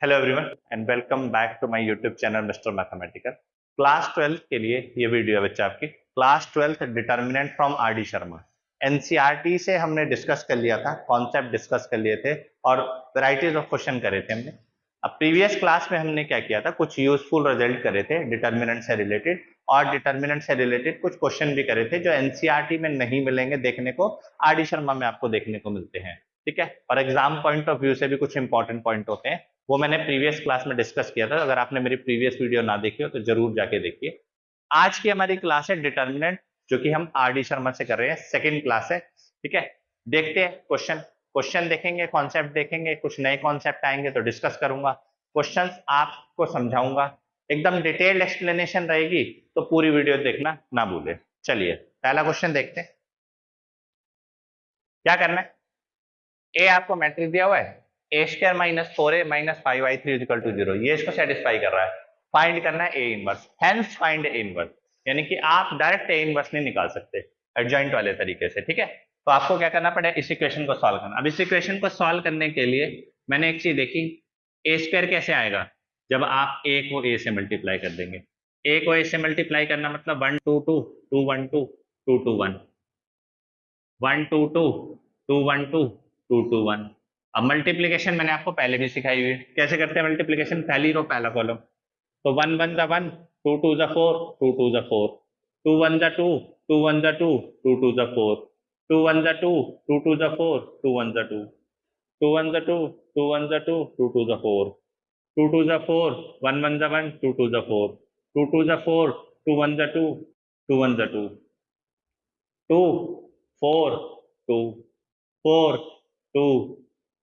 Hello everyone and welcome back to my YouTube channel Mister Mathematical. Class 12 के लिए ये video है बच्चा आपकी। Class 12 determinant from R D Sharma. NCERT से हमने डिस्कस कर लिया था, कॉन्सेप्ट डिस्कस कर लिए थे और वैरायटीज ऑफ क्वेश्चन करे थे हमने। अब प्रीवियस क्लास में हमने क्या किया था, कुछ यूजफुल रिजल्ट करे थे डिटर्मिनेंट से रिलेटेड, और डिटर्मिनेंट से रिलेटेड कुछ क्वेश्चन भी करे थे जो एनसीईआरटी में नहीं मिलेंगे देखने को, आर डी शर्मा में आपको देखने को मिलते हैं। ठीक है, और एग्जाम पॉइंट ऑफ व्यू से भी कुछ इंपॉर्टेंट पॉइंट होते हैं, वो मैंने प्रीवियस क्लास में डिस्कस किया था। अगर आपने मेरी प्रीवियस वीडियो ना देखी हो तो जरूर जाके देखिए। आज की हमारी क्लास है डिटर्मिनेंट, जो कि हम आर डी शर्मा से कर रहे हैं, सेकंड क्लास है। ठीक है, देखते हैं क्वेश्चन देखेंगे, कॉन्सेप्ट देखेंगे, कुछ नए कॉन्सेप्ट आएंगे तो डिस्कस करूंगा, क्वेश्चंस आपको समझाऊंगा, एकदम डिटेल्ड एक्सप्लेनेशन रहेगी, तो पूरी वीडियो देखना ना भूले। चलिए पहला क्वेश्चन देखते हैं। क्या करना है, ए आपको मैट्रिक्स दिया हुआ है, A square minus 4a minus 5i3 equal to 0, ये इसको सेटिस्फाई कर रहा है। फाइंड करना है A inverse, hence find A inverse, यानी कि आप डायरेक्ट ए इनवर्स नहीं निकाल सकते एडजॉइंट वाले तरीके से। ठीक है, तो आपको क्या करना पड़ेगा, इस इक्वेशन को सॉल्व करना। अब इस इक्वेशन को सॉल्व करने के लिए मैंने एक चीज देखी, ए स्क्वायर कैसे आएगा, जब आप ए को ए से मल्टीप्लाई कर देंगे। ए को ए से मल्टीप्लाई करना मतलब 1 2 2 2 1 2 2 2 1 1 2 2 2 1 2 2 2 1। अब मल्टीप्लीकेशन मैंने आपको पहले भी सिखाई हुई है, कैसे करते हैं मल्टीप्लीकेशन, पहली रो पहला कॉलम, तो 1 1 जा 1, 2 2 जा 4, 2 2 जा 4, 2 1 जा 2, 2 1 जा 2, 2 2 जा 4, 2 1 जा 2, 2 2 जा 4, 2 1 जा 2, 2 1 जा 2, 2 1 जा 2, 2 2 जा 4, 2 2 जा 4, 1 1 जा 1, 2 2 जा 4, 2 2 जा 4, 2 1 जा 2, 2 1 जा 2, 2 4 2 4 2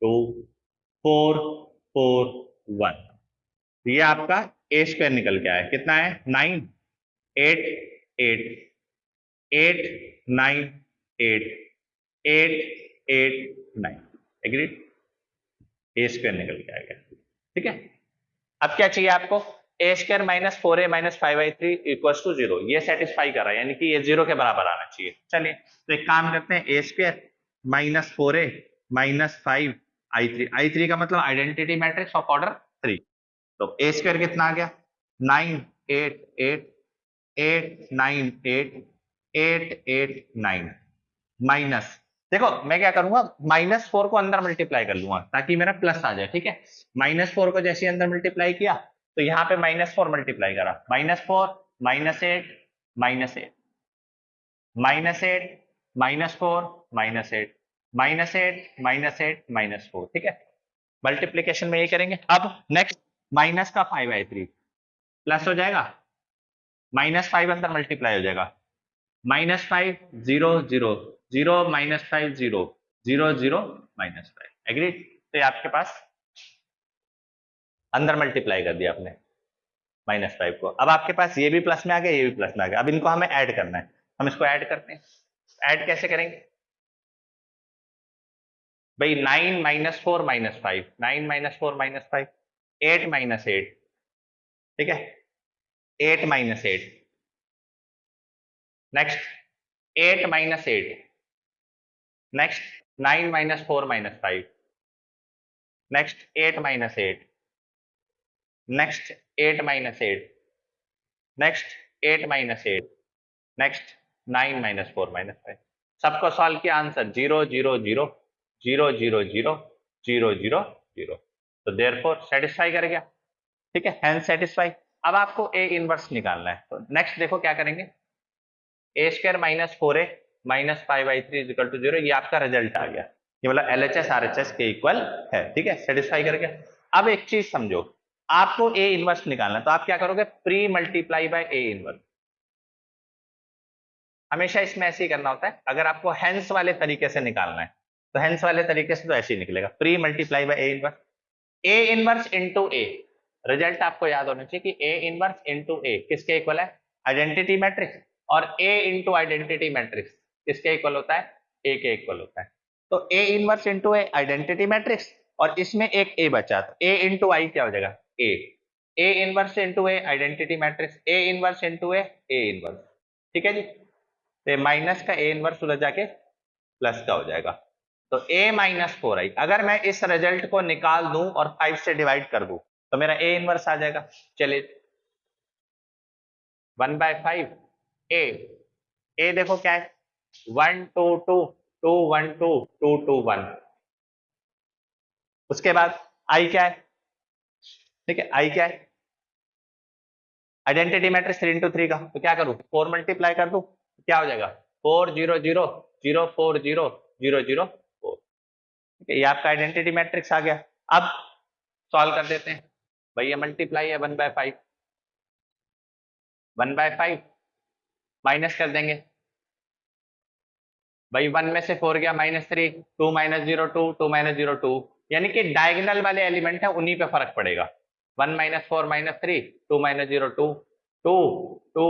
2 4 4 1। ये आपका ए स्क्वायर निकल के आया, कितना है 9 8 8 8 9 8 8 8 9, एग्रीड, ए स्क्वायर निकल के आ गया। ठीक है, अब क्या चाहिए आपको, A square minus 4a minus 5i3 equal to 0, ये सेटिस्फाई कर रहा है, यानी कि ये 0 के बराबर आना चाहिए। चलिए तो एक काम करते हैं, ए square minus 4a minus 5i3 का मतलब आइडेंटिटी मैट्रिक्स ऑफ ऑर्डर 3, तो ए स्क्वायर कितना आ गया 9 8 8 8 9 8 8 8 9 माइनस, देखो मैं क्या करूंगा, -4 को अंदर मल्टीप्लाई कर लूंगा ताकि मेरा प्लस आ जाए। ठीक है, -4 को जैसे अंदर मल्टीप्लाई किया तो यहाँ पे -4 मल्टीप्लाई करा, -4 -8 -8 -8 -4 -8 -8 -8 -4। ठीक है, मल्टीप्लीकेशन में ये करेंगे। अब नेक्स्ट माइनस का 5i3 प्लस हो जाएगा, -5 अंदर मल्टीप्लाई हो जाएगा, -5 0 0 0 -5 0 0 0 -5, एग्रीड। तो ये आपके पास अंदर मल्टीप्लाई कर दिया आपने -5 को। अब आपके पास ये भी प्लस में आ गया, ये भी प्लस में आ गया। अब इनको हमें ऐड करना है, हम इसको ऐड करते हैं। ऐड कैसे करेंगे भाई, 9 -4 -5, 9 -4 -5, 8 -8, ठीक है 8 -8, next 8 -8, next 9 -4 -5, next 8 -8, next 8 -8, next 8 -8, next 9 -4 -5। सबको सॉल्व किया, आंसर 0 0 0 0 0 0 0 0 0, तो देयरफॉर सेटिस्फाई कर गया। ठीक है, हेंस सेटिस्फाई। अब आपको ए इनवर्स निकालना है, तो नेक्स्ट देखो क्या करेंगे, A square minus 4a minus 5i3 equal to 0, ये आपका रिजल्ट आ गया, ये मतलब LHS RHS के इक्वल है। ठीक है, सेटिस्फाई कर गया। अब एक चीज समझो, आपको ए इनवर्स निकालना, तो आप क्या करोगे, pre multiply by A inverse. हमेशा इसमें ऐसे ही करना होता है। अगर आपको हेंस वाले तरीके से निकालना है तो हेंस वाले तरीके से तो ऐसे ही निकलेगा, pre multiply by A inverse, A inverse into A. Result आपको याद होना चाहिए कि ए इनवर्स इनटू ए किसके इक्वल है, आइडेंटिटी मैट्रिक्स, और ए इनटू आइडेंटिटी मैट्रिक्स किसके इक्वल होता है, ए के इक्वल होता है। तो A inverse into A identity matrix, और इसमें एक ए बचा, तो ए इनटू आई क्या हो जाएगा, A inverse into A identity matrix, A inverse into A inverse. ठीक है जी, तो माइनस का ए इनवर्स उधर जाके प्लस का हो जाएगा, तो a -4i। अगर मैं इस रिजल्ट को निकाल दूं और 5 से डिवाइड कर दूं तो मेरा ए इनवर्स आ जाएगा। चलिए 1/5 ए, ए देखो क्या है 1 2 2 2 1 2 2 2 1। उसके बाद आई क्या है, ठीक है आई क्या है आइडेंटिटी मैट्रिक्स 3 into 3 का, तो क्या करूं 4 मल्टीप्लाई कर दूं, क्या हो जाएगा 4 0 0 0 4 0 0 0 4। ठीक है ये आपका आइडेंटिटी मैट्रिक्स आ गया। अब सॉल्व कर देते हैं, भैया मल्टीप्लाई है 1/5, 1/5 माइनस कर देंगे भाई, 1 में से 4 गया -3, 2 - 0 2 2 - 0 2, यानी कि डायगोनल वाले एलिमेंट है उन्हीं पे फर्क पड़ेगा। 1 - 4 -3 2 - 0 2 2 2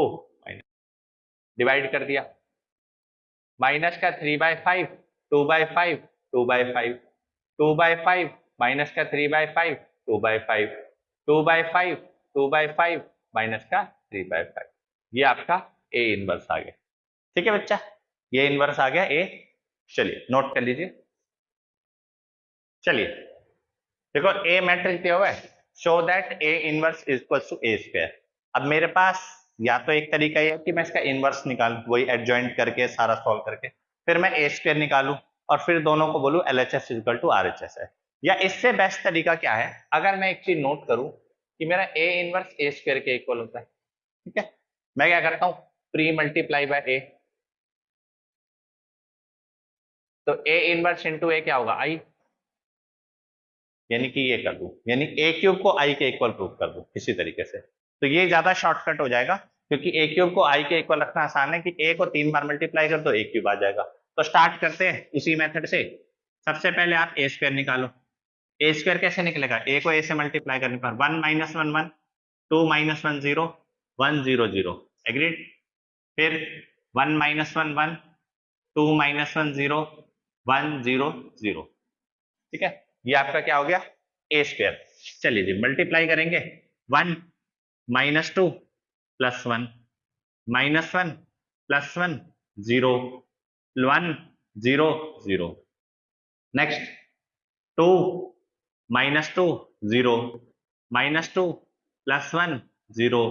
डिवाइड कर दिया, माइनस का 3/5 2/5 2/5 2/5 माइनस का 3/5 2/5 2/5 2/5 माइनस का 3/5, ये आपका ए इनवर्स आ गया। ठीक है बच्चा, ये इनवर्स आ गया ए। चलिए नोट कर लीजिए। चलिए देखो ए मैट्रिक्स दिया हुआ है, show that A inverse is equal to A square. अब मेरे पास या तो एक तरीका ये है कि मैं इसका इनवर्स निकालूं, वही एडजॉइंट करके सारा सॉल्व करके, फिर मैं ए स्क्वायर निकालूं और फिर दोनों को बोलूं LHS इक्वल टू RHS है। या इससे बेस्ट तरीका क्या है, अगर मैं एक चीज नोट करूं कि मेरा ए इनवर्स ए स्क्वायर के इक्वल होता है, ठीक है, मैं क्या करता हूं प्री मल्टीप्लाई बाय ए, तो ए इनवर्स इंटू ए क्या होगा आई, यानी कि ये कर दूं, यानी ए क्यूब को आई के इक्वल प्रूव कर दूं किसी तरीके से, तो ये ज्यादा शॉर्टकट हो जाएगा, क्योंकि ए क्यूब को आई के इक्वल रखना आसान है कि ए को 3 बार मल्टीप्लाई कर दो ए क्यूब आ जाएगा। तो स्टार्ट करते हैं इसी मेथड से। सबसे पहले आप ए स्क्वायर निकालो, ए स्क्वायर कैसे निकलेगा, ए को ए से मल्टीप्लाई करने पर 1 - 1 1 2 - 1 0 1 0 0 एग्रीड, फिर 1 - 1 1 2 - 1 0 1 0 0। ठीक है ये आपका क्या हो गया ए स्क्वायर। चलिए जी मल्टीप्लाई करेंगे 1 - 2 + 1 -1 + 1 0 1 0 0, नेक्स्ट 2 - 2 0 -2 + 1 0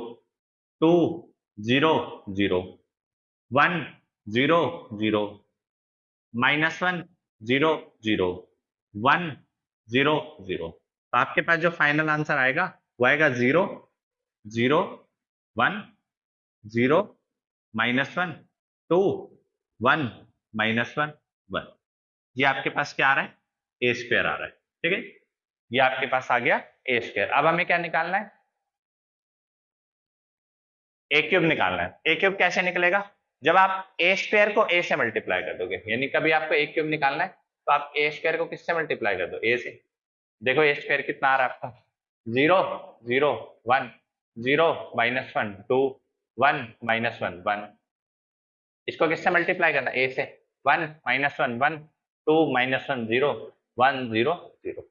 2 0 0 1 0 0 -1 0 0 1 0 0। तो आपके पास जो फाइनल आंसर आएगा वो आएगा 0 0 1 0 -1 2 1 -1 1। ये आपके पास क्या आ रहा है ए स्क्वायर आ रहा है। ठीक है ये आपके पास आ गया ए स्क्वायर। अब हमें क्या निकालना है ए क्यूब निकालना है। ए क्यूब कैसे निकलेगा, जब आप ए स्क्वायर को ए से मल्टीप्लाई कर दोगे, यानी कभी आपको ए क्यूब निकालना है तो आप ए स्क्वायर को किससे मल्टीप्लाई कर दो ए से। देखो ए स्क्वायर कितना आ रहा है आपका 0 0 1 0 -1 2 1 -1 1, इसको किससे मल्टीप्लाई करना ए से 1 -1 1 2 -1 0 1 0 0।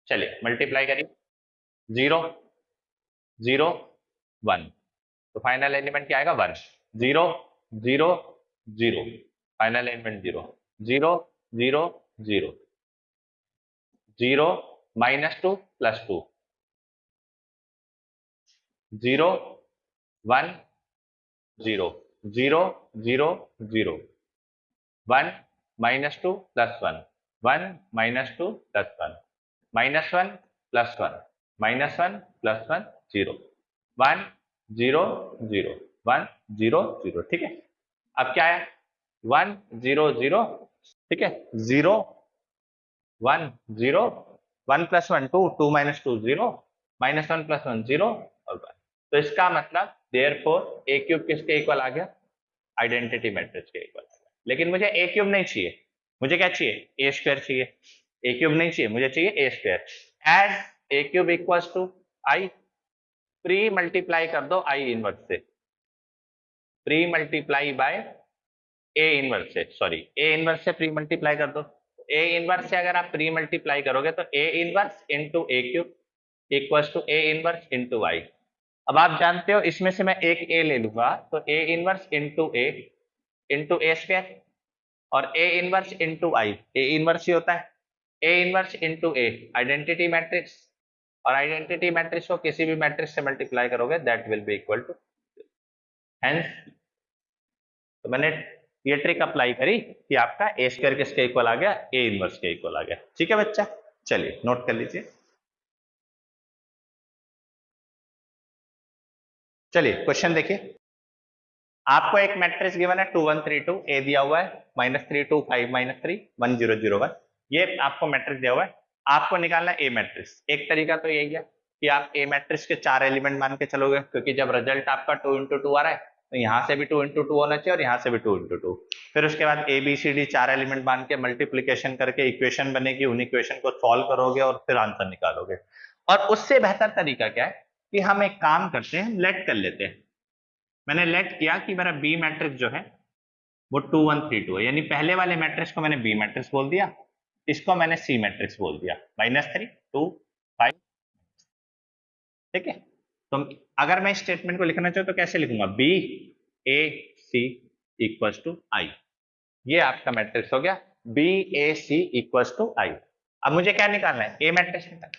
चलिए मल्टीप्लाई करिए 0 0 1, तो फाइनल एलिमेंट क्या आएगा 1 0 0 0, फाइनल एलिमेंट 0 0 0 0 0 -2 + 2 0 1 0 0 0 0 1 -2 + 1 1 -2 + 1 -1 + 1 -1 + 1 0 1 0 0 1 0 0। ठीक है अब क्या है 1 0 0, ठीक है 0 1 0 1 + 1 2 2 - 2 0 -1 + 1 0 और 1। तो इसका मतलब देयरफॉर ए क्यूब किसके इक्वल आ गया आइडेंटिटी मैट्रिक्स के इक्वल आ गया। लेकिन मुझे ए क्यूब नहीं चाहिए, मुझे क्या चाहिए ए स्क्वायर चाहिए। ए क्यूब नहीं चाहिए, मुझे चाहिए A square. As A cube equals to I, pre multiply कर दो आई इनवर्स से, pre multiply by A inverse से, सॉरी ए इनवर्स से प्री मल्टीप्लाई कर दो। ए इनवर्स से अगर आप प्री मल्टीप्लाई करोगे तो A inverse into A cube equals to A inverse into I. अब आप जानते हो इसमें से मैं एक ए ले लूंगा तो A inverse into A square, और A inverse into I, A inverse ही होता है A inverse into A identity matrix और आइडेंटिटी मैट्रिक्स को किसी भी मैट्रिक्स से मल्टीप्लाई करोगे that will be equal to, hence तो मैंने ये ट्रिक अप्लाई करी कि आपका ए स्क्वायर किसके इक्वल आ गया, ए इनवर्स के इक्वल आ गया। ठीक है बच्चा, चलिए नोट कर लीजिए। चलिए क्वेश्चन देखिए, आपको एक मैट्रिक्स गिवन है 2 1 3 2, ए दिया हुआ है -3 2 5 -3 1 0 0 1, ये आपको मैट्रिक्स दिया हुआ है, आपको निकालना है ए मैट्रिक्स। एक तरीका तो यही है कि आप ए मैट्रिक्स के 4 एलिमेंट मान के चलोगे, क्योंकि जब रिजल्ट आपका 2 × 2 आ रहा है तो यहाँ से भी 2 × 2 होना चाहिए और यहाँ से भी 2 × 2। फिर उसके बाद A B C D 4 element मान के मल्टीप्लीकेशन करके इक्वेशन बनेगी, उन इक्वेशन को सॉल्व करोगे और फिर आंसर निकालोगे। और उससे बेहतर तरीका क्या है कि हम एक काम करते हैं, लेट कर लेते हैं। मैंने लेट किया कि मेरा बी मैट्रिक्स जो है वो 2 1 3 2 है, यानी पहले वाले मैट्रिक्स को मैंने बी मैट्रिक्स बोल दिया, इसको मैंने सी मैट्रिक्स बोल दिया, -3 2 5। ठीक है, तो अगर मैं स्टेटमेंट को लिखना चाहूँ तो कैसे लिखूंगा, B A C equals to I, ये आपका मैट्रिक्स हो गया B A C equals to I. अब मुझे क्या निकालना है, ए मैट्रिक्स निकालना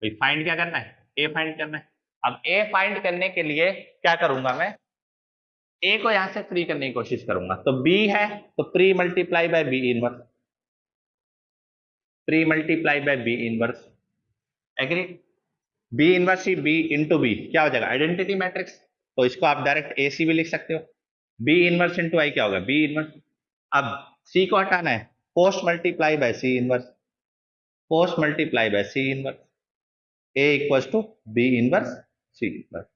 है, फाइंड क्या करना है, ए फाइंड करना है। अब ए फाइंड करने के लिए क्या करूंगा, मैं ए को यहां से फ्री करने की कोशिश करूंगा, तो बी है तो pre multiply by B inverse, pre multiply by B inverse, agree. B inverse ही बी इंटू बी क्या हो जाएगा, आइडेंटिटी मैट्रिक्स, तो इसको आप डायरेक्ट ए सी भी लिख सकते हो, बी इनवर्स इंटू आई क्या होगा, बी इनवर्स। अब सी को हटाना है, post multiply by C inverse, post multiply by C inverse, A equals to B inverse C inverse.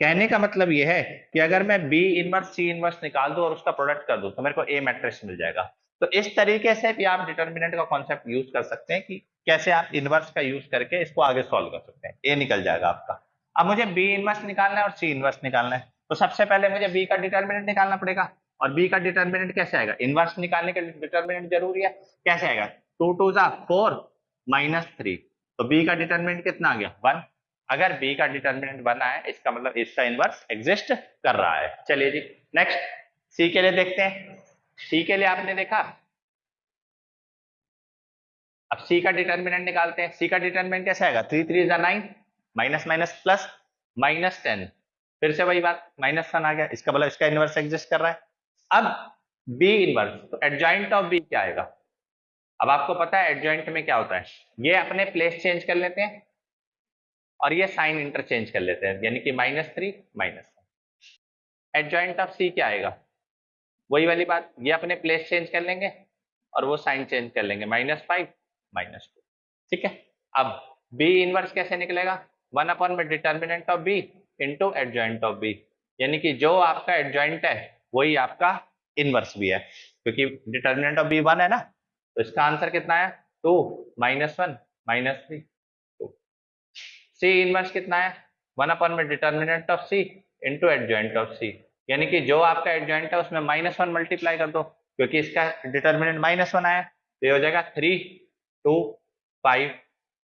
कहने का मतलब यह है कि अगर मैं बी इनवर्स सी इनवर्स निकाल दूं और उसका प्रोडक्ट कर दूं तो मेरे को ए मैट्रिक्स मिल जाएगा। तो इस तरीके से भी आप डिटर्मिनेंट का कॉन्सेप्ट यूज कर सकते हैं कि कैसे आप इनवर्स का यूज करके इसको आगे सॉल्व कर सकते हैं, ए निकल जाएगा आपका। अब मुझे बी इनवर्स निकालना है और सी इनवर्स निकालना है, तो सबसे पहले मुझे बी का डिटर्मिनेंट निकालना पड़ेगा। और बी का डिटर्मिनेंट कैसे आएगा, इनवर्स निकालने के लिए डिटर्मिनेंट जरूरी है, कैसे आएगा, 2 2 4 -3, तो बी का डिटर्मिनेंट कितना आ गया 1। अगर बी का डिटर्मिनेंट 1 आया इसका मतलब इसका इनवर्स एग्जिस्ट कर रहा है। चलिए जी नेक्स्ट, सी के लिए देखते हैं। सी के लिए आपने देखा, अब सी का डिटर्मिनेंट निकालते हैं। सी का डिटर्मिनेंट कैसे आएगा, 3 3 9, माइनस माइनस प्लस -10, फिर से वही बात -1 आ गया, इसका मतलब इसका इनवर्स एग्जिस्ट कर रहा है। अब बी इनवर्स, तो एडजॉइंट ऑफ बी क्या आएगा, अब आपको पता है एडजॉइंट में क्या होता है, ये अपने प्लेस चेंज कर लेते हैं और ये साइन इंटरचेंज कर लेते हैं, यानी कि -3 -1। एडजॉइंट ऑफ सी क्या आएगा, वही वाली बात, ये अपने प्लेस चेंज कर लेंगे और वो साइन चेंज कर लेंगे, -5 -2। ठीक है, अब बी इनवर्स कैसे निकलेगा, 1 में determinant of B into adjoint of B, यानी कि जो आपका एडजॉइंट है वही आपका इनवर्स भी है, क्योंकि डिटर्मिनेंट ऑफ बी 1 है ना, तो इसका आंसर कितना है 2 -1 -3 2। सी इनवर्स कितना है, 1 में determinant of C into adjoint of C, यानी कि जो आपका एडजॉइंट है उसमें -1 मल्टीप्लाई कर दो, क्योंकि इसका डिटर्मिनेंट -1 आया, तो ये हो जाएगा 3 2 5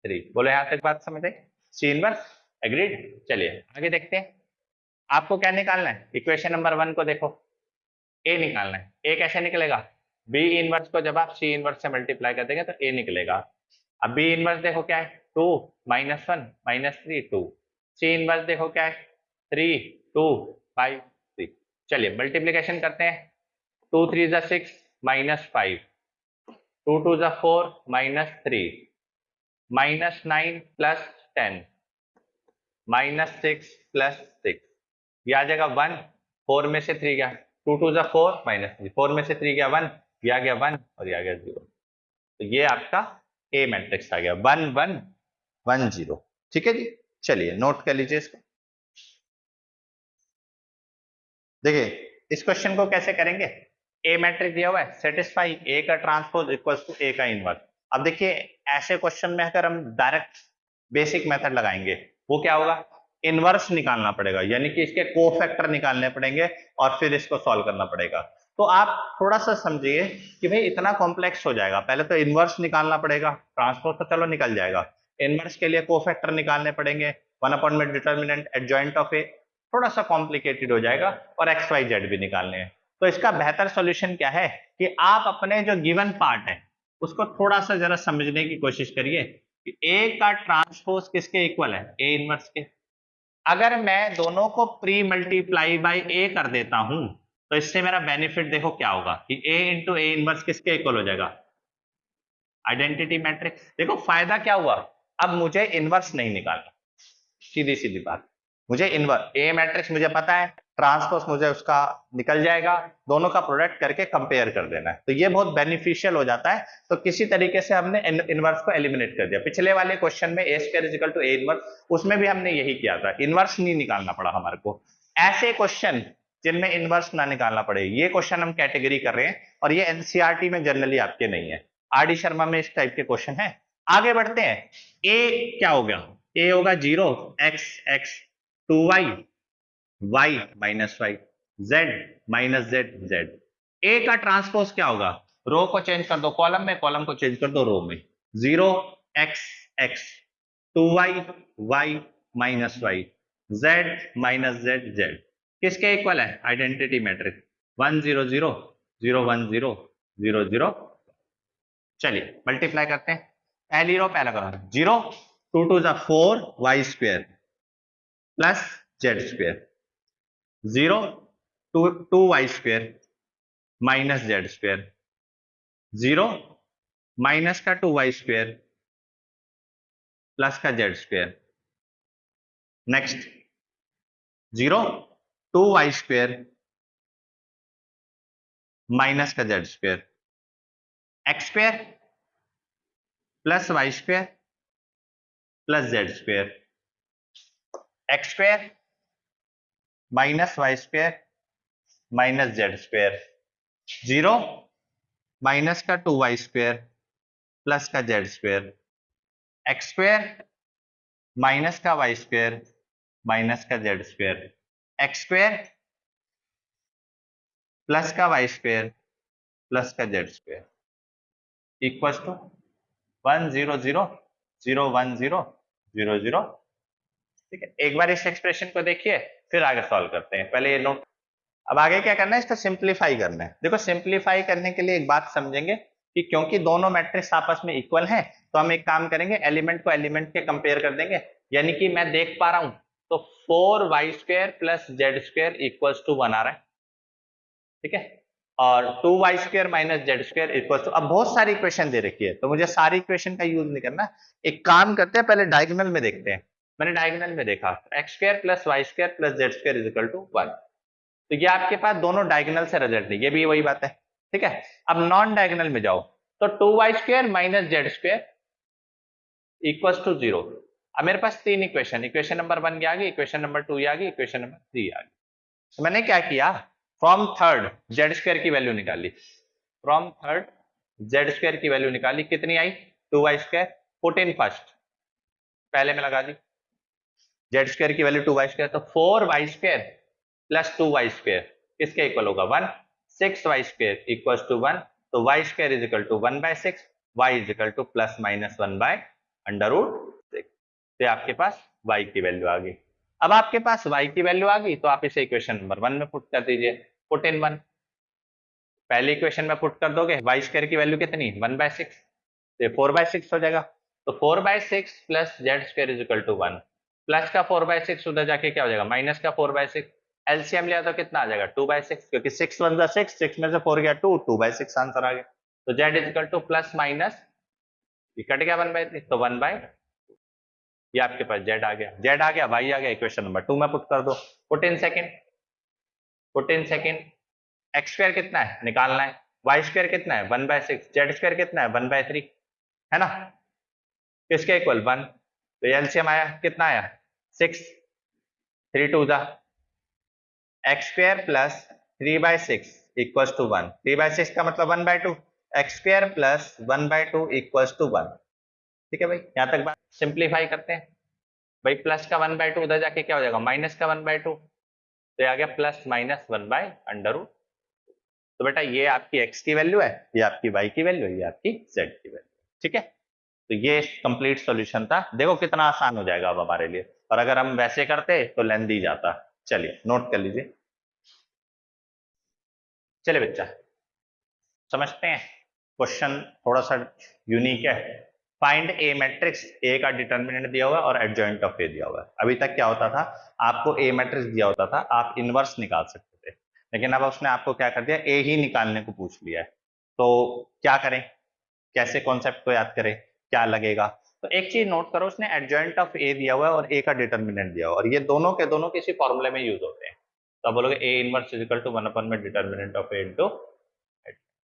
3। बोलो यहाँ तक बात समझ आई, सी इनवर्स एग्रीड। चलिए आगे देखते हैं, आपको क्या निकालना है, इक्वेशन नंबर 1 को देखो, ए निकालना है। ए कैसे निकलेगा, बी इनवर्स को जब आप सी इनवर्स से मल्टीप्लाई कर देंगे तो ए निकलेगा। अब बी इनवर्स देखो क्या है, 2 -1 -3 2, सी इनवर्स देखो क्या है 3 2 5 3। चलिए मल्टीप्लिकेशन करते हैं, 2 3 6 -5, 2 2 4 -3, -9 + 10, -6 + 6, ये आ जाएगा 1, 4 में से 3 गया, 2 2 4 -3, 4 में से 3 गया 1, ये आ गया 1 और ये आ गया 0, तो ये आपका ए मैट्रिक्स आ गया 1 1 1 0। ठीक है जी, चलिए नोट कर लीजिए इसको। देखिए इस क्वेश्चन को कैसे करेंगे, ए मैट्रिक्स दिया हुआ है, सेटिस्फाई ए का ट्रांसपोज इक्वल्स टू ए का इनवर्स। अब देखिए ऐसे क्वेश्चन में अगर हम डायरेक्ट बेसिक मेथड लगाएंगे वो क्या होगा, इनवर्स निकालना पड़ेगा, यानी कि इसके कोफैक्टर निकालने पड़ेंगे और फिर इसको सॉल्व करना पड़ेगा। तो आप थोड़ा सा समझिए कि भाई इतना कॉम्प्लेक्स हो जाएगा, पहले तो इनवर्स निकालना पड़ेगा, ट्रांसपोज तो चलो निकल जाएगा, इनवर्स के लिए कोफैक्टर निकालने पड़ेंगे, 1 में डिटर्मिनेंट एडजॉइंट ऑफ ए, थोड़ा सा कॉम्प्लिकेटेड हो जाएगा, और एक्स वाई जेड भी निकालने हैं। तो इसका बेहतर सॉल्यूशन क्या है कि आप अपने जो गिवन पार्ट है उसको थोड़ा सा जरा समझने की कोशिश करिए कि ए का ट्रांसपोज किसके इक्वल है, ए इनवर्स के। अगर मैं दोनों को प्री मल्टीप्लाई बाय ए कर देता हूं तो इससे मेरा बेनिफिट देखो क्या होगा कि ए इंटू ए इनवर्स किसके इक्वल हो जाएगा, आइडेंटिटी मैट्रिक्स। देखो फायदा क्या हुआ, अब मुझे इनवर्स नहीं निकालना, सीधी सीधी बात। मुझे इनवर्स ए मैट्रिक्स मुझे पता है, ट्रांसपोज मुझे उसका निकल जाएगा, दोनों का प्रोडक्ट करके कंपेयर कर देना है, तो ये बहुत बेनिफिशियल हो जाता है। तो किसी तरीके से हमने इनवर्स को एलिमिनेट कर दिया। पिछले वाले क्वेश्चन में A square is equal to A inverse, उसमें भी हमने यही किया था, इनवर्स नहीं निकालना पड़ा हमारे को। ऐसे क्वेश्चन जिनमें इनवर्स ना निकालना पड़े, ये क्वेश्चन हम कैटेगरी कर रहे हैं, और ये एनसीईआरटी में जनरली आपके नहीं है, आर डी शर्मा में इस टाइप के क्वेश्चन है। आगे बढ़ते हैं, ए क्या हो गया, ए होगा 0 x x 2y y minus Y z minus Z z. A का ट्रांसपोज क्या होगा, रो को चेंज कर दो कॉलम में, कॉलम को चेंज कर दो रो में, 0 x x 2y y minus Y z minus Z Z किसके इक्वल है, आइडेंटिटी मैट्रिक्स 1 0 0 0 1 0 0 0। चलिए मल्टीप्लाई करते हैं, पहली रो पहला करो, 0 2 2 जा 4 y square plus Z square, 0 2 2 y square minus Z square, 0 minus का 2 y स्क्वायर प्लस का z square, next 0 2 y square minus का z square, x square plus Y square plus Z square, x square minus y square minus Z square, 0 minus का 2 y square plus का z square, x square minus का y square minus का z square, x square plus का y square plus का z square equal to 1 0 0 0 1 0 0 0। ठीक है, एक बार इस एक्सप्रेशन को देखिए फिर आगे सॉल्व करते हैं, पहले ये नोट। अब आगे क्या करना है, इसको सिंप्लीफाई करना है। देखो सिंप्लीफाई करने के लिए एक बात समझेंगे कि क्योंकि दोनों मैट्रिक्स आपस में इक्वल हैं, तो हम एक काम करेंगे, एलिमेंट को एलिमेंट के कंपेयर कर देंगे। यानी कि मैं देख पा रहा हूं तो 4y square plus Z square equals to 1 आ रहा है, ठीक है, और 2y square minus Z square equals to, अब बहुत सारी इक्वेशन दे रखी है तो मुझे सारी इक्वेशन का यूज नहीं करना। एक काम करते हैं, पहले डायगोनल में देखते हैं। मैंने डायगोनल में देखा X square plus Y square plus Z square is equal to 1, तो ये आपके पास दोनों डायगोनल से रिजल्ट नहीं, ये भी वही बात है, ठीक है। अब नॉन डायगोनल में जाओ तो 2y square minus Z square equals to 0। अब मेरे पास तीन इक्वेशन, इक्वेशन नंबर 1 आ गई, इक्वेशन नंबर 2 आ गई, इक्वेशन नंबर 3 आ गई। तो मैंने क्या किया, फ्रॉम थर्ड जेड स्क्वायर की वैल्यू निकाली, फ्रॉम थर्ड जेड स्क्वायर की वैल्यू निकाली, कितनी आई 2y square, put in first, पहले में लगा दी, जेड स्क्वायर की वैल्यू 2y स्क्वायर, तो 4y square plus 2y square किसके इक्वल होगा 1, 6y स्क्वायर इक्वल्स टू 1, तो y square is equal to 1/6, y is equal to plus minus 1/√6, तो आपके पास y की वैल्यू आ गई। अब आपके पास y की वैल्यू आ गई तो आप इसे इक्वेशन नंबर 1 में पुट कर दीजिए, पुट इन 1, पहली इक्वेशन में पुट कर दोगे y स्क्वायर की वैल्यू कितनी 1/6, तो 4/6 हो जाएगा, तो 4/6 plus Z square is equal to 1, plus का 4/6 उधर जाके क्या हो जाएगा माइनस का 4/6, एलसीएम लिया तो कितना आ जाएगा 2/6, क्योंकि 6 1 6, 6 में से 4 गया 2, 2/6 आंसर आ गया। तो Z is equal to plus minus cut गया 1/3, तो 1/, ये आपके पास जेड आ गया, जेड आ गया, वाई आ गया, इक्वेशन नंबर 2 में पुट कर दो, put in second, put in second, x square कितना है निकालना है, वाई स्क्वायर कितना है 1/6, जेड स्क्वायर कितना है 1/3, है ना, किसके इक्वल 1, तो एलसीएम आया कितना आया 6, 3 2 जा, X square plus 3/6 equals to 1, 3/6 का मतलब 1/2, X square plus 1/2 equals to 1, ठीक है भाई, यहां तक बात। सिंप्लीफाई करते हैं भाई, प्लस का 1/2 उधर जाके क्या हो जाएगा माइनस का 1/2, तो आ गया प्लस माइनस 1/√, तो बेटा ये आपकी x की वैल्यू है, ये आपकी y की वैल्यू है, ये आपकी z की वैल्यू, ठीक है। तो ये कंप्लीट सॉल्यूशन था, देखो कितना आसान हो जाएगा अब हमारे लिए, और अगर हम वैसे करते तो लेंथी जाता। चलिए नोट कर लीजिए, चलिए बच्चा समझते हैं, क्वेश्चन थोड़ा सा यूनिक है, फाइंड ए मैट्रिक्स, ए का डिटर्मिनेंट दिया हुआ है और एडजॉइंट ऑफ ए दिया हुआ है। अभी तक क्या होता था, आपको ए मैट्रिक्स दिया होता था, आप इनवर्स निकाल सकते थे, लेकिन अब उसने आपको क्या कर दिया, ए ही निकालने को पूछ लिया है। तो क्या करें, कैसे कॉन्सेप्ट को याद करें, क्या लगेगा? तो एक चीज नोट करो, उसने एडजॉइंट ऑफ ए दिया हुआ है और ए का डिटर्मिनेंट दिया हुआ है, और ये दोनों के दोनों किसी फॉर्मूले में यूज होते हैं। तो आप बोलोगे A inverse is equal to 1 upon में determinant of A into,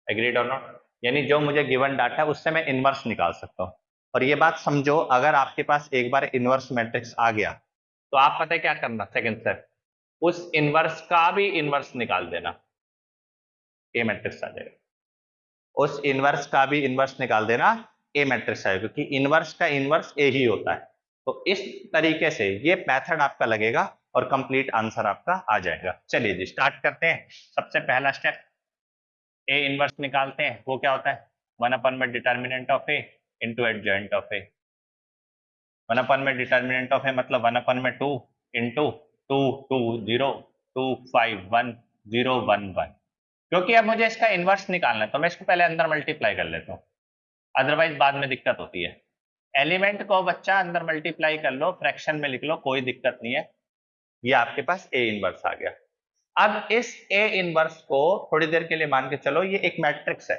agreed और नॉट? यानी जो मुझे गिवन डाटा है उससे मैं इनवर्स निकाल सकता हूँ। और ये बात समझो, अगर आपके पास एक बार इनवर्स मैट्रिक्स आ गया तो आप पता है क्या करना, सेकंड स्टेप, उस इनवर्स का भी इनवर्स निकाल देना, ए मैट्रिक्स आ जाएगा। उस इनवर्स का भी इनवर्स निकाल देना, ए मैट्रिक्स आएगा, क्योंकि इनवर्स का इनवर्स ए ही होता है। तो इस तरीके से ये मेथड आपका लगेगा और कंप्लीट आंसर आपका आ जाएगा। चलिए जी स्टार्ट करते हैं। सबसे पहला स्टेप, ए इनवर्स निकालते हैं। वो क्या होता है, 1 अपन में determinant of A into adjoint of A. 1 upon में डिटर्मिनेंट ऑफ ए मतलब 1 अपन में 2 इंटू 2 2 0 2 5 1 0 1 1। क्योंकि अब मुझे इसका इनवर्स निकालना है तो मैं इसको पहले अंदर मल्टीप्लाई कर लेता हूँ, अदरवाइज बाद में दिक्कत होती है। एलिमेंट को बच्चा अंदर मल्टीप्लाई कर लो, फ्रैक्शन में लिख लो, कोई दिक्कत नहीं है। ये आपके पास ए इनवर्स आ गया। अब इस ए इनवर्स को थोड़ी देर के लिए मान के चलो ये एक मैट्रिक्स है।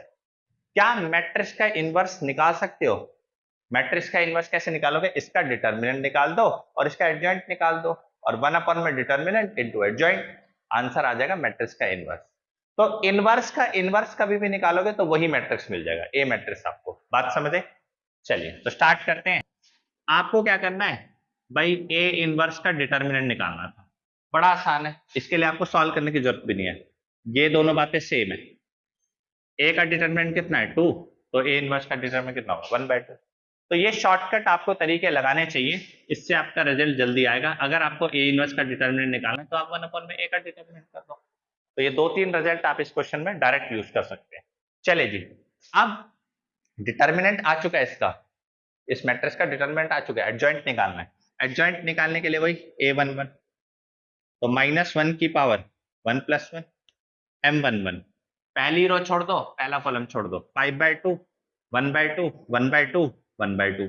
क्या मैट्रिक्स का इनवर्स निकाल सकते हो? मैट्रिक्स का इनवर्स कैसे निकालोगे, इसका डिटर्मिनेंट निकाल दो और इसका एडजॉइंट निकाल दो, और 1 अपॉन में डिटर्मिनेंट इनटू एडजॉइंट, आंसर आ जाएगा मैट्रिक्स का इनवर्स। तो इनवर्स का इनवर्स कभी भी निकालोगे तो वही मैट्रिक्स मिल जाएगा, ए मैट्रिक्स आपको। बात समझे? चलिए तो स्टार्ट करते हैं। आपको क्या करना है भाई, ए इनवर्स का डिटर्मिनेंट निकालना था। बड़ा आसान है, इसके लिए आपको सॉल्व करने की जरूरत भी नहीं है, ये दोनों बातें सेम है। ए का डिटर्मिनेंट कितना है 2, तो ए इनवर्स का डिटर्मिनेंट कितना होगा 1/2। तो ये शॉर्टकट आपको तरीके लगाने चाहिए, इससे आपका रिजल्ट जल्दी आएगा। अगर आपको ए इनवर्स का डिटर्मिनेंट निकालना है तो आप 1 अपॉन में ए का डिटर्मिनेंट कर दो। तो ये 2-3 रिजल्ट आप इस क्वेश्चन में डायरेक्ट यूज कर सकते हैं। चले जी, अब डिटर्मिनेंट आ चुका है इसका, इस मैट्रिक्स का डिटर्मिनेंट आ चुका है, एडजॉइंट निकालना है। एडजॉइंट निकालने के लिए वही a11, तो -1 की पावर 1 + 1 m11। पहली रो छोड़ दो, पहला कॉलम छोड़ दो, 5/2 1/2 1/2 1/2।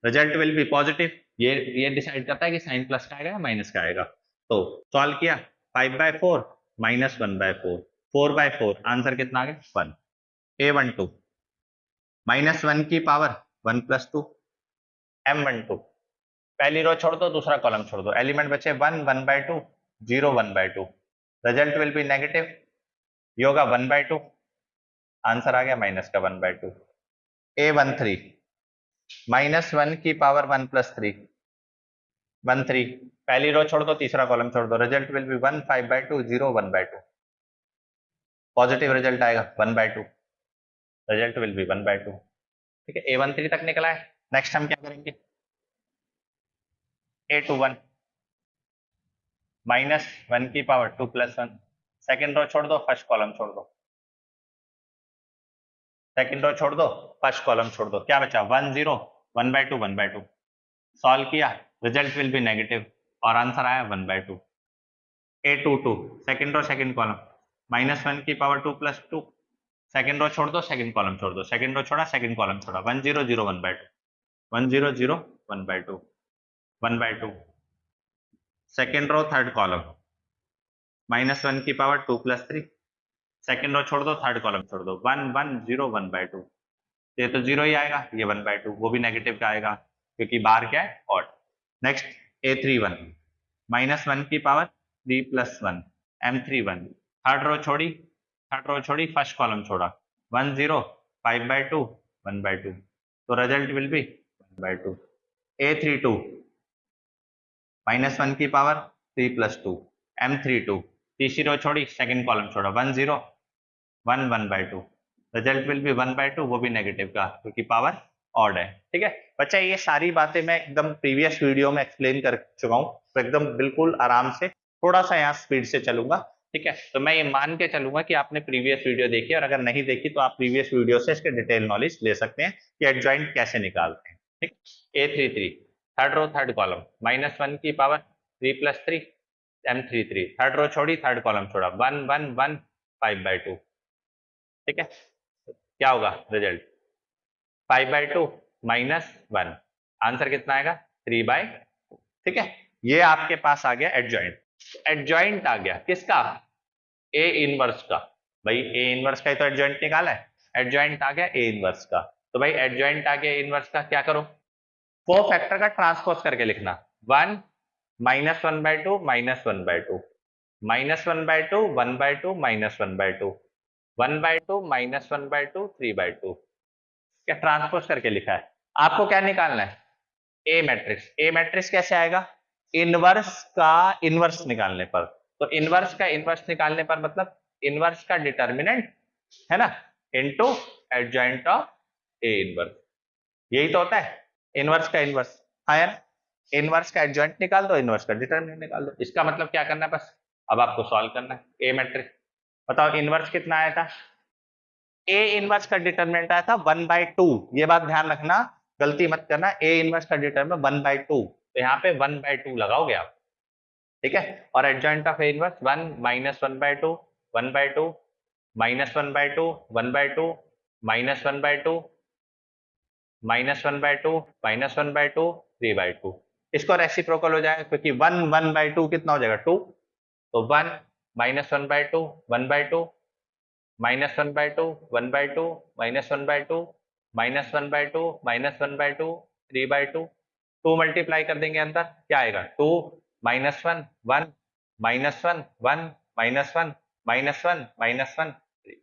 Result will be positive. ये डिसाइड करता है कि साइन प्लस का आएगा या माइनस का आएगा। तो सॉल्व किया, 5/4 -1/4 4/4, आंसर कितना आ गया 1। a12 -1 की पावर 1 + 2 m12। पहली रो छोड़ दो, दूसरा कॉलम छोड़ दो, एलिमेंट बचे 1 1/2 0 1/2। रिजल्ट विल बी नेगेटिव, ये होगा 1/2, आंसर आ गया माइनस का 1/2। a13 -1 की पावर 1 + 3 13। पहली रो छोड़ दो, तीसरा कॉलम छोड़ दो, result will be 1 5/2 0 1/2। Positive result आएगा 1/2, रिजल्ट विल बी 1/2। ठीक है, a13 तक निकला है। नेक्स्ट हम क्या करेंगे, a21 -1 की पावर 2 + 1। सेकेंड रो छोड़ दो, फर्स्ट कॉलम छोड़ दो, सेकेंड रो छोड़ दो, फर्स्ट कॉलम छोड़ दो, क्या बचा 1 0 1/2 1/2। सॉल्व किया, रिजल्ट विल बी नेगेटिव और आंसर आया 1/2। a22 second row second column, -1 की पावर 2 + 2। सेकेंड रो छोड़ दो, सेकेंड कॉलम छोड़ दो, सेकेंड रो छोड़ा, सेकेंड कॉलम छोड़ा, 1 0 0 1/2 1 0 0 1/2 1/2। सेकेंड रो थर्ड कॉलम, -1 की पावर 2 + 3। सेकेंड रो छोड़ दो, थर्ड कॉलम छोड़ दो, 1 1 0 1/2। ये तो 0 ही आएगा, ये 1/2, वो भी नेगेटिव का आएगा क्योंकि बाहर क्या है ऑड। नेक्स्ट a31 -1 की पावर 3 + 1 m31। थर्ड रो छोड़ी, फर्स्ट कॉलम छोड़ा, 1 0 5/2 1/2। तो रिजल्ट विल बी 1/2। a32 -1 की पावर 3 + 2 m32। तीसरी रो छोड़ी, सेकंड कॉलम छोड़ा, 1 0 1 1/2। रिजल्ट विल बी 1/2, वो भी नेगेटिव का क्योंकि पावर ऑड है। ठीक है बच्चा, ये सारी बातें मैं एकदम प्रीवियस वीडियो में एक्सप्लेन कर चुका हूँ, तो एकदम बिल्कुल आराम से, थोड़ा सा यहाँ स्पीड से चलूंगा। ठीक है, तो मैं ये मान के चलूंगा कि आपने प्रीवियस वीडियो देखी, और अगर नहीं देखी तो आप प्रीवियस वीडियो से इसके डिटेल नॉलेज ले सकते हैं कि एडजॉइंट कैसे निकालते हैं। ठीक, a33 third row third column, -1 की पावर 3 + 3 m33। थर्ड रो छोड़ी, थर्ड कॉलम छोड़ा, 1 1 1 5/2। ठीक है, क्या होगा रिजल्ट 5/2 -1। आंसर कितना आएगा 3/2। ठीक है, ये आपके पास आ गया एडजॉइंट। एडजॉइंट आ गया किसका, ए इनवर्स का। भाई ए इनवर्स का ही तो एडजॉइंट निकाला है, एडजॉइंट आ गया ए इनवर्स का। तो भाई एडजॉइंट आ गया ए इनवर्स का, क्या करो, 4 फैक्टर का ट्रांसपोज करके लिखना। 1 -1/2 -1/2 -1/2 1/2 -1/2 1/2 -1/2 3/2। क्या ट्रांसपोज करके लिखा है। आपको क्या निकालना है, ए मैट्रिक्स। ए मैट्रिक्स कैसे आएगा, इनवर्स का इनवर्स निकालने पर। तो इनवर्स का इनवर्स निकालने पर मतलब इनवर्स का डिटर्मिनेंट है ना, into adjoint of A inverse. यही तो होता है इनवर्स का इनवर्स। हाँ यार, इनवर्स का एडजॉइंट निकाल दो, इनवर्स का डिटर्मिनेंट निकाल दो। इसका मतलब क्या करना है, बस अब आपको सॉल्व करना है ए मैट्रिक्स। बताओ इनवर्स कितना आया था, ए इनवर्स का डिटरमिनेंट आया था 1/2। ये बात ध्यान रखना, गलती मत करना, ए इनवर्स का डिटरमिनेंट 1/2, तो यहाँ पे 1/2 लगाओगे आप। ठीक है, और एडजॉइंट ऑफ ए इनवर्स 1 -1/2 1/2 -1/2 1/2 -1/2 -1/2 -1/2 3/2। इसको रेसिप्रोकल हो जाएगा क्योंकि 1 1/2 कितना हो जाएगा 2, तो 1 -1/2 1/2 -1/2 1/2 -1/2 -1/2 -1/2 3/2। 2 मल्टीप्लाई कर देंगे अंदर, क्या आएगा 2 -1 1 -1 1 -1 -1 -1 3।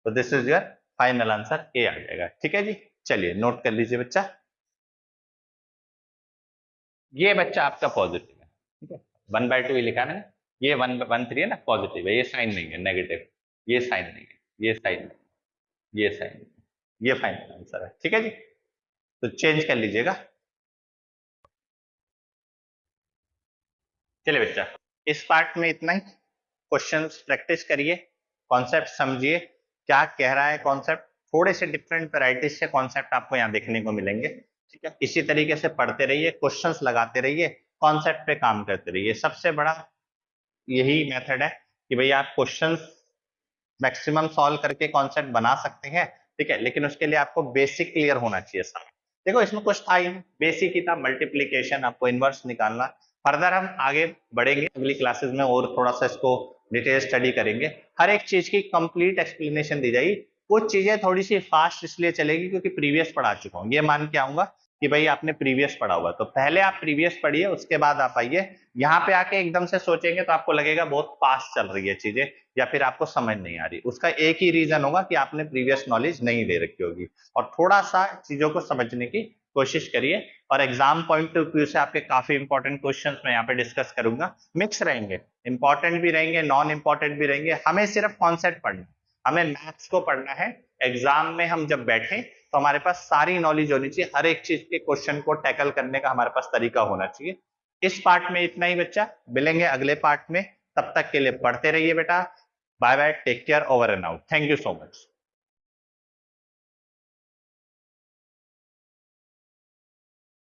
तो this is your final answer, A आ जाएगा। ठीक है जी, चलिए नोट कर लीजिए बच्चा। ये बच्चा आपका पॉजिटिव है, ठीक है, 1/2 ही लिखा है मैंने। ये 1/3 है ना, पॉजिटिव है, ये साइन नहीं है नेगेटिव, ये साइन नहीं है, ये साइन नहीं, ये साइन, ये फाइनल आंसर है। ठीक है जी, तो चेंज कर लीजिएगा। चलिए बच्चा, इस पार्ट में इतना ही। क्वेश्चंस प्रैक्टिस करिए, कॉन्सेप्ट समझिए, क्या कह रहा है कॉन्सेप्ट। थोड़े से डिफरेंट वैरायटीज से कॉन्सेप्ट आपको यहाँ देखने को मिलेंगे। ठीक है, इसी तरीके से पढ़ते रहिए, क्वेश्चंस लगाते रहिए, कॉन्सेप्ट पे काम करते रहिए। सबसे बड़ा यही मेथड है कि भाई आप क्वेश्चंस मैक्सिमम सॉल्व करके कॉन्सेप्ट बना सकते हैं। ठीक है, लेकिन उसके लिए आपको बेसिक क्लियर होना चाहिए सारा। देखो इसमें कुछ था ही, बेसिक ही था, मल्टीप्लीकेशन, आपको इनवर्स निकालना। फर्दर हम आगे बढ़ेंगे अगली क्लासेस में और थोड़ा सा इसको डिटेल स्टडी करेंगे। हर एक चीज की कंप्लीट एक्सप्लेनेशन दी जाएगी। कुछ चीजें थोड़ी सी फास्ट इसलिए चलेगी क्योंकि प्रीवियस पढ़ा चुका हूँ, ये मान के आऊंगा कि भाई आपने प्रीवियस पढ़ा हुआ, तो पहले आप प्रीवियस पढ़िए, उसके बाद आप आइए। यहाँ पे आके एकदम से सोचेंगे तो आपको लगेगा बहुत फास्ट चल रही है चीजें, या फिर आपको समझ नहीं आ रही। उसका एक ही रीजन होगा कि आपने प्रीवियस नॉलेज नहीं ले रखी होगी। और थोड़ा सा चीजों को समझने की कोशिश करिए। और एग्जाम पॉइंट ऑफ व्यू से आपके काफी इंपॉर्टेंट क्वेश्चंस मैं यहाँ पे डिस्कस करूंगा, मिक्स रहेंगे, इंपॉर्टेंट भी रहेंगे, नॉन इंपॉर्टेंट भी रहेंगे। हमें सिर्फ कॉन्सेप्ट पढ़ना, हमें मैथ्स को पढ़ना है। एग्जाम में हम जब बैठे तो हमारे पास सारी नॉलेज होनी चाहिए, हर एक चीज के क्वेश्चन को टैकल करने का हमारे पास तरीका होना चाहिए। इस पार्ट में इतना ही बच्चा, मिलेंगे अगले पार्ट में, तब तक के लिए पढ़ते रहिए बेटा। Bye bye, take care, over and out, thank you so much.